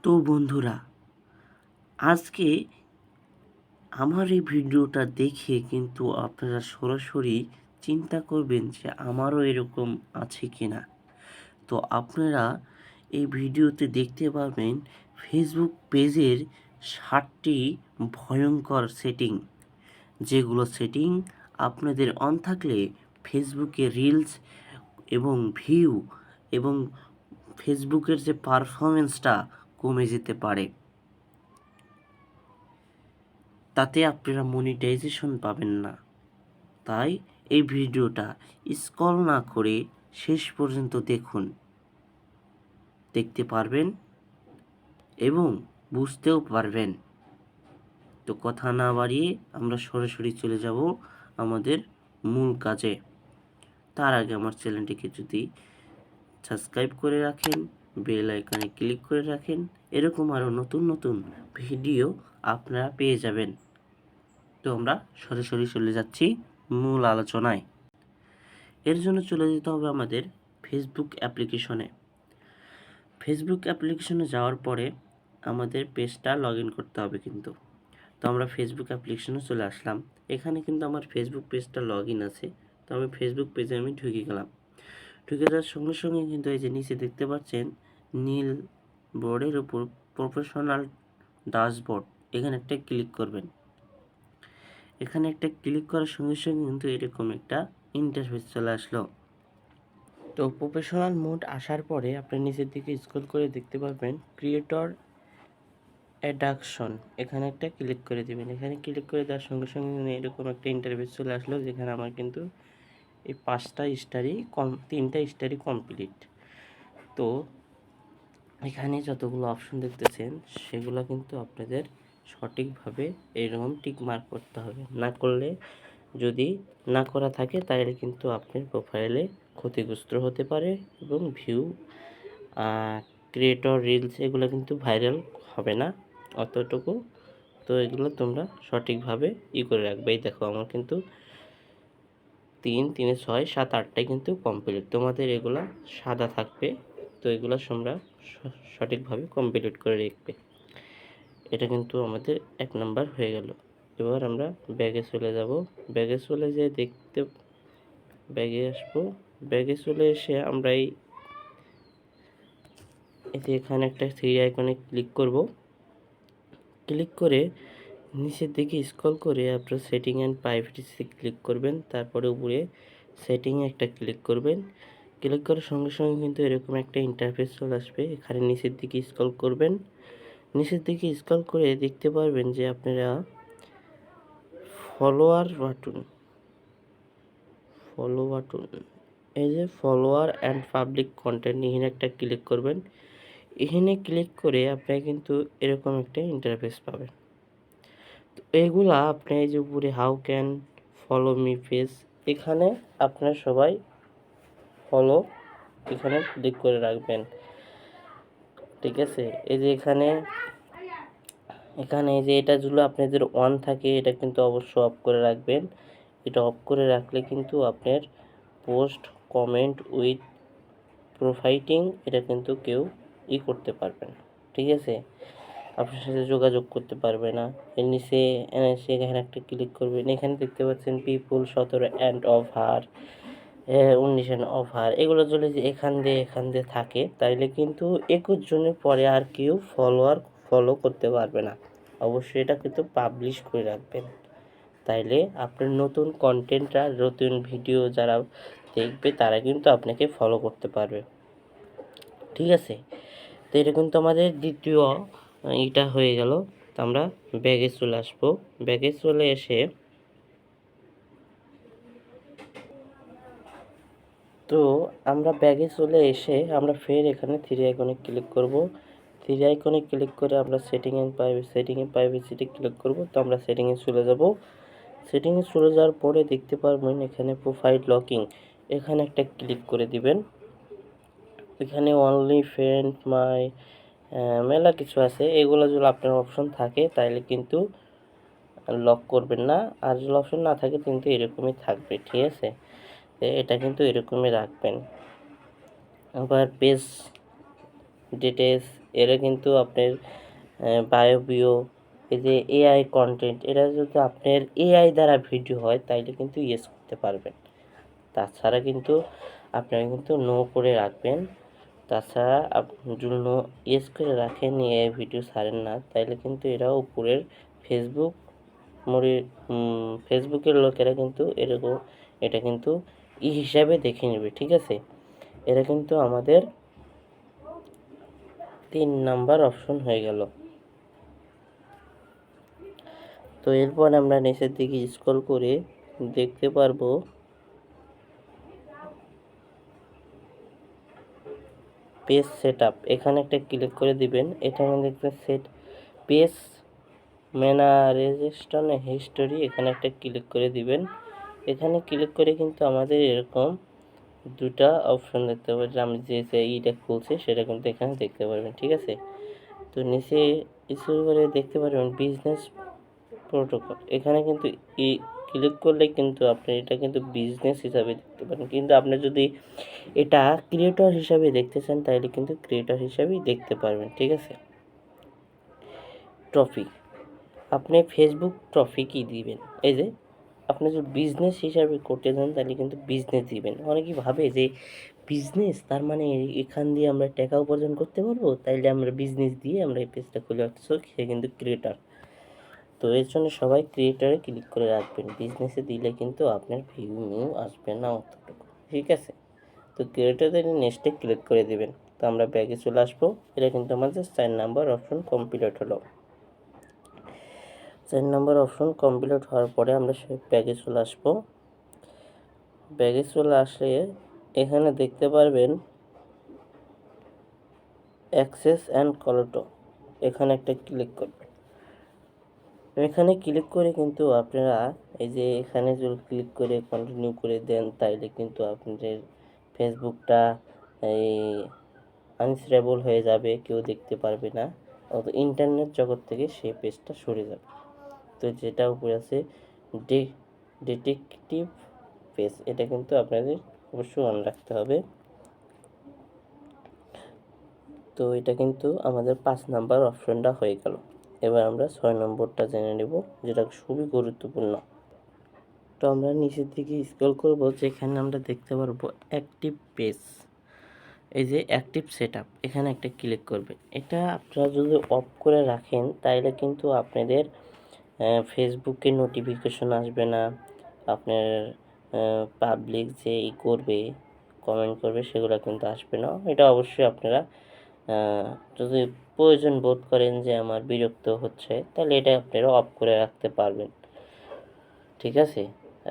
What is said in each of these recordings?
তো বন্ধুরা, আজকে আমার এই ভিডিওটা দেখে কিন্তু আপনারা সরাসরি চিন্তা করবেন যে আমারও এরকম আছে কিনা। তো আপনারা এই ভিডিওতে দেখতে পারবেন ফেসবুক পেজের 7টি ভয়ঙ্কর সেটিং, যেগুলো সেটিং আপনাদের অন থাকলে ফেসবুকে রিলস এবং ভিউ এবং ফেসবুকের যে পারফরমেন্সটা কমে যেতে পারে, তাতে আপনারা মনিটাইজেশন পাবেন না। তাই এই ভিডিওটা স্ক্রল না করে শেষ পর্যন্ত দেখুন, দেখতে পারবেন এবং বুঝতেও পারবেন। তো কথা না বাড়িয়ে আমরা সরাসরি চলে যাব আমাদের মূল কাজে। তার আগে আমার চ্যানেলটিকে যদি সাবস্ক্রাইব করে রাখেন, বেল আইকনে ক্লিক করে রাখেন, এরকম আরও নতুন নতুন ভিডিও আপনারা পেয়ে যাবেন। তো আমরা সরাসরি চলে যাচ্ছি মূল আলোচনায়। এর জন্য চলে যেতে হবে আমাদের ফেসবুক অ্যাপ্লিকেশনে। ফেসবুক অ্যাপ্লিকেশনে যাওয়ার পরে আমাদের পেজটা লগ ইন করতে হবে কিন্তু। তো আমরা ফেসবুক অ্যাপ্লিকেশনে চলে আসলাম। এখানে কিন্তু আমার ফেসবুক পেজটা লগ ইন আছে। তো আমি ফেসবুক পেজে ঢুকে গেলাম। ঢুকে যাওয়ার সঙ্গে সঙ্গে কিন্তু এই যে নিচে দেখতে পাচ্ছেন নীল বোর্ডের উপর প্রফেশনাল ড্যাশবোর্ড, এখানে একটা ক্লিক করবেন। এখানে একটা ক্লিক করার সঙ্গে সঙ্গে কিন্তু এরকম একটা ইন্টারফেস চলে আসলো। তো প্রফেশনাল মোড আসার পরে আপনি নিচের দিকে স্ক্রল করে দেখতে পাবেন ক্রিয়েটর অ্যাডাকশন, এখানে একটা ক্লিক করে দিবেন। এখানে ক্লিক করে দেওয়ার সঙ্গে সঙ্গে এরকম একটা ইন্টারফেস চলে আসলো, যেখানে আমার কিন্তু এই 5টা স্টারই 3টা স্টারই কমপ্লিট। তো এখানে যতগুলো অপশন দেখতেছেন সেগুলো কিন্তু আপনাদের সঠিকভাবে এইরকম টিক মার্ক করতে হবে। না করলে, যদি না করা থাকে তাহলে কিন্তু আপনার প্রোফাইলে ক্ষতিগ্রস্ত হতে পারে এবং ভিউ, ক্রিয়েটর রিলস এগুলো কিন্তু ভাইরাল হবে না অতটুকু। তো এগুলো তোমরা সঠিকভাবে করে রাখবে। এই দেখো আমার কিন্তু 3, 3, 6, 7, 8টাই কিন্তু কমপ্লিট। তোমাদের এগুলা সাদা থাকবে, তো এগুলো তোমরা সঠিকভাবে কমপ্লিট করে রাখবে। এটা কিন্তু আমাদের 1 নাম্বার হয়ে গেল। এবার আমরা ব্যাগে চলে যাব। ব্যাগে চলে যেয়ে ব্যাগে আসবো। ব্যাগে চলে এসে আমরা এই যে এখানে একটা থ্রি আইকনে ক্লিক করব। ক্লিক করে নিচের দিকে স্ক্রল করে আপনার সেটিং অ্যান্ড প্রাইভেসিতে ক্লিক করবেন। তারপরে উপরে সেটিংয়ে একটা ক্লিক করবেন। ক্লিক করার সঙ্গে সঙ্গে কিন্তু এরকম একটা ইন্টারফেস চলে আসবে। এখানে নিচের দিকে স্ক্রল করবেন। নিচের দিকে স্ক্রল করে দেখতে পারবেন যে আপনারা ফলো বাটন, এই যে ফলোয়ার অ্যান্ড পাবলিক কন্টেন্ট, এখানে একটা ক্লিক করবেন। এখানে ক্লিক করে আপনি কিন্তু এরকম একটা ইন্টারফেস পাবেন। তো এইগুলা আপনি এই যে উপরে how can follow me page, এখানে আপনারা সবাই ফলো এখানে ক্লিক করে রাখবেন, ঠিক আছে। এই যে এখানে এই যে এটা যদি আপনাদের অন থাকে এটা কিন্তু অবশ্যই অফ করে রাখবেন। এটা অফ করে রাখলে কিন্তু আপনার পোস্ট, কমেন্ট উইথ প্রোফাইটিং এটা কিন্তু কেউ করতে পারবে না, ঠিক আছে। আপনার সাথে যোগাযোগ করতে পারবে না। এর নিচে এখানে একটা ক্লিক করবেন। এখানে দেখতে পাচ্ছেন পিপুল 17 অ্যান্ড অফার, 19 অফার, এগুলো যদি যে এখান দিয়ে থাকে তাইলে কিন্তু 21 জনের পরে আর কেউ ফলো করতে পারবে না। অবশ্যই এটা কিন্তু পাবলিশ করে রাখবেন, তাইলে আপনার নতুন কন্টেন্টরা, নতুন ভিডিও যারা দেখবে তারা কিন্তু আপনাকে ফলো করতে পারবে, ঠিক আছে। তো এটা কিন্তু আমাদের দ্বিতীয় এটা হয়ে গেল। তো আমরা ব্যাগে চলে আসবো। ব্যাগে চলে এসে আমরা ফের এখানে থ্রি আইকনে ক্লিক করব। থ্রি আইকনে ক্লিক করে আমরা সেটিংয়ে প্রাইভেসিতে ক্লিক করব। তো আমরা সেটিংয়ে চলে যাব। সেটিংয়ে চলে যাওয়ার পরে দেখতে পারবেন এখানে প্রোফাইল লকিং, এখানে একটা ক্লিক করে দিবেন। এখানে অনলি ফ্রেন্ড মাই মেলা কিছু আছে, এগুলো যদি আপনার অপশন থাকে তাহলে কিন্তু লক করবেন না, আর যদি অপশন না থাকে কিন্তু এরকমই থাকবে, ঠিক আছে। এটা কিন্তু এরকমই রাখবেন। আবার পেজ ডিটেলস এরা কিন্তু আপনার বায়োবিও, এই যে এআই কন্টেন্ট, এরা যদি আপনার এআই দ্বারা ভিডিও হয় তাইলে কিন্তু ইয়েস করতে পারবেন। তাছাড়া কিন্তু আপনারা কিন্তু নো করে রাখবেন। তাছাড়া যদি নো ইয়েস করে রাখেন, এআই ভিডিও ছাড়েন না, তাইলে কিন্তু এরা উপরের ফেসবুকের লোকেরা কিন্তু এরকম এটা কিন্তু হিসাবে দেখে নেবে, ঠিক আছে। এরা কিন্তু আমাদের 3 নাম্বার অপশন হয়ে গেল। তো এরপর আমরা নিচের দিকে স্ক্রল করে দেখতে পারবো পেজ সেটআপ। এখানে একটা ক্লিক করে দিবেন। এখানে দেখবেন সেট পেজ ম্যানারেশন হিস্টোরি, এখানে একটা ক্লিক করে দিবেন। এখানে ক্লিক করে কিন্তু আমাদের এরকম দুটা অপশন দেখতে পাবেন। আমি যে ইটা খুলছে সেটা কিন্তু এখানে দেখতে পারবেন, ঠিক আছে। তো নিচে স্ক্রল করে দেখতে পারবেন বিজনেস প্রোটোকল। এখানে কিন্তু ক্লিক করলে কিন্তু আপনি এটা কিন্তু বিজনেস হিসাবে দেখতে পারেন, কিন্তু আপনি যদি এটা ক্রিয়েটর হিসাবে দেখতে চান তাহলে কিন্তু ক্রিয়েটর হিসাবেই দেখতে পারবেন, ঠিক আছে। ট্রফি, আপনি ফেসবুক ট্রফি কি দিবেন, এই যে আপনি যদি বিজনেস হিসাবে করতে চান তাহলে কিন্তু বিজনেস দিবেন। অনেকেই ভাবে যে বিজনেস তার মানে এখান দিয়ে আমরা টাকা উপার্জন করতে পারবো, তাইলে আমরা বিজনেস দিয়ে আমরা এই পেজটা খুলে রাখতেছি, সে কিন্তু ক্রিয়েটর। তো এর জন্য সবাই ক্রিয়েটরে ক্লিক করে রাখবেন। বিজনেসে দিলে কিন্তু আপনার ভিউ আসবে না অতটুকু, ঠিক আছে। তো ক্রিয়েটরে নেক্সটে ক্লিক করে দেবেন। তো আমরা ব্যাগে চলে আসবো। এটা কিন্তু আমাদের 4 নাম্বার অপশন কমপ্লিট হলো। 4 নাম্বার অপশন কমপ্লিট হওয়ার পরে আমরা সেই ব্যাগে চলে আসবো। ব্যাগে চলে আসলে এখানে দেখতে পারবেন অ্যাক্সেস অ্যান্ড কলটো, এখানে একটা ক্লিক করবেন। এখানে ক্লিক করে কিন্তু আপনারা এই যে এখানে যদি ক্লিক করে কন্টিনিউ করে দেন তাইলে কিন্তু আপনাদের ফেসবুকটা এই আনস্টেবল হয়ে যাবে, কেউ দেখতে পারবে না, ইন্টারনেট জগৎ থেকে সেই পেজটা সরে যাবে। তো যেটা উপরে আছে ডিটেকটিভ পেজ, এটা কিন্তু আপনাদের অবশ্যই অন রাখতে হবে। তো এটা কিন্তু আমাদের 5 নাম্বার অপশনটা হয়ে গেল। এবার আমরা 6 নম্বরটা জেনে নেব, যেটা খুবই গুরুত্বপূর্ণ। তো আমরা নিচের দিকে স্ক্রল করব, যেখানে আমরা দেখতে পারবো অ্যাক্টিভ পেজ, এই যে অ্যাক্টিভ সেটআপ, এখানে একটা ক্লিক করবেন। এটা আপনারা যদি অফ করে রাখেন তাহলে কিন্তু আপনাদের ফেসবুকে নোটিফিকেশন আসবে না, আপনার পাবলিক যে করবে কমেন্ট করবে সেগুলো কিন্তু আসবে না। এটা অবশ্যই আপনারা যদি প্রয়োজন বোধ করেন যে আমার বিরক্ত হচ্ছে, তাহলে এটা আপনারা অফ করে রাখতে পারবেন, ঠিক আছে।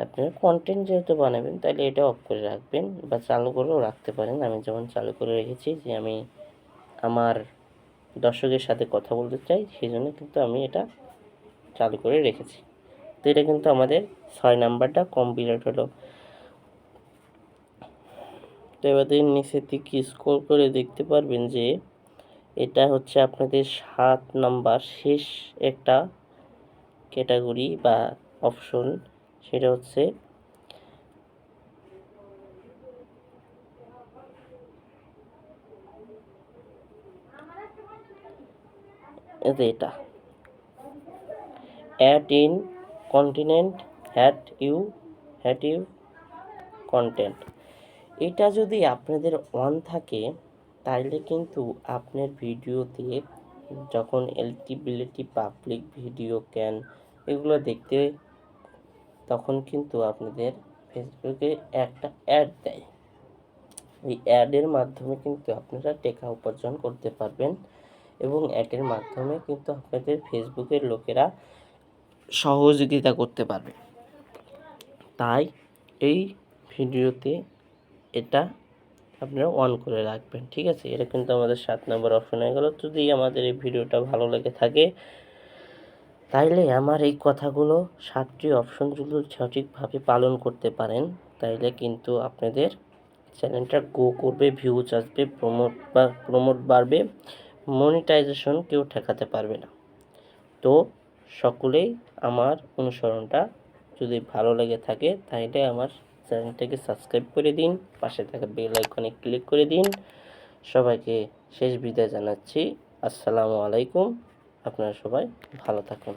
আপনারা কন্টেন্ট যেহেতু বানাবেন তাহলে এটা অফ করে রাখবেন বা চালু করেও রাখতে পারেন। আমি যেমন চালু করে রেখেছি যে আমি আমার দর্শকের সাথে কথা বলতে চাই, সেই জন্য কিন্তু আমি এটা চালু করে রেখেছি। তো এটা কিন্তু আমাদের 6 নাম্বারটা কমপ্লিট হলো। তো এবার নিচের দিকে স্ক্রল করে দেখতে পারবেন যে এটা হচ্ছে আপনাদের 7 নাম্বার শেষ একটা ক্যাটাগরি বা অপশন, সেটা হচ্ছে এটা add in continent hat you content. এটা যদি আপনাদের অন থাকে তাহলে কিন্তু আপনার ভিডিওতে যখন এলিজিবিলিটি পাবলিক ভিডিও ক্যান এগুলো দেখতে, তখন কিন্তু আপনাদের ফেসবুকে একটা অ্যাড দেয়। এই অ্যাডের মাধ্যমে কিন্তু আপনারা টাকা উপার্জন করতে পারবেন এবং অ্যাডের মাধ্যমে কিন্তু আপনাদের ফেসবুকের লোকেরা সহযোগিতা করতে পারবে। তাই এই ভিডিওতে এটা আপনারা অন করে রাখবেন, ঠিক আছে। এটা কিন্তু আমাদের 7 নম্বর অপশন হয়ে গেল। যদি আমাদের এই ভিডিওটা ভালো লেগে থাকে তাইলে আমার এই কথাগুলো 7টি অপশনগুলো সঠিকভাবে পালন করতে পারেন, তাইলে কিন্তু আপনাদের চ্যানেলটা গ্রো করবে, ভিউজ আসবে, প্রমোট বাড়বে, মনিটাইজেশন কেউ ঠেকাতে পারবে না। তো সকলেই আমার অনুসরণটা যদি ভালো লেগে থাকে তাহলে আমার চ্যানেলটাকে সাবস্ক্রাইব করে দিন, পাশে থাকা বেল আইকনে ক্লিক করে দিন। সবাইকে শেষ বিদায় জানাচ্ছি। আসসালামু আলাইকুম। আপনারা সবাই ভালো থাকুন।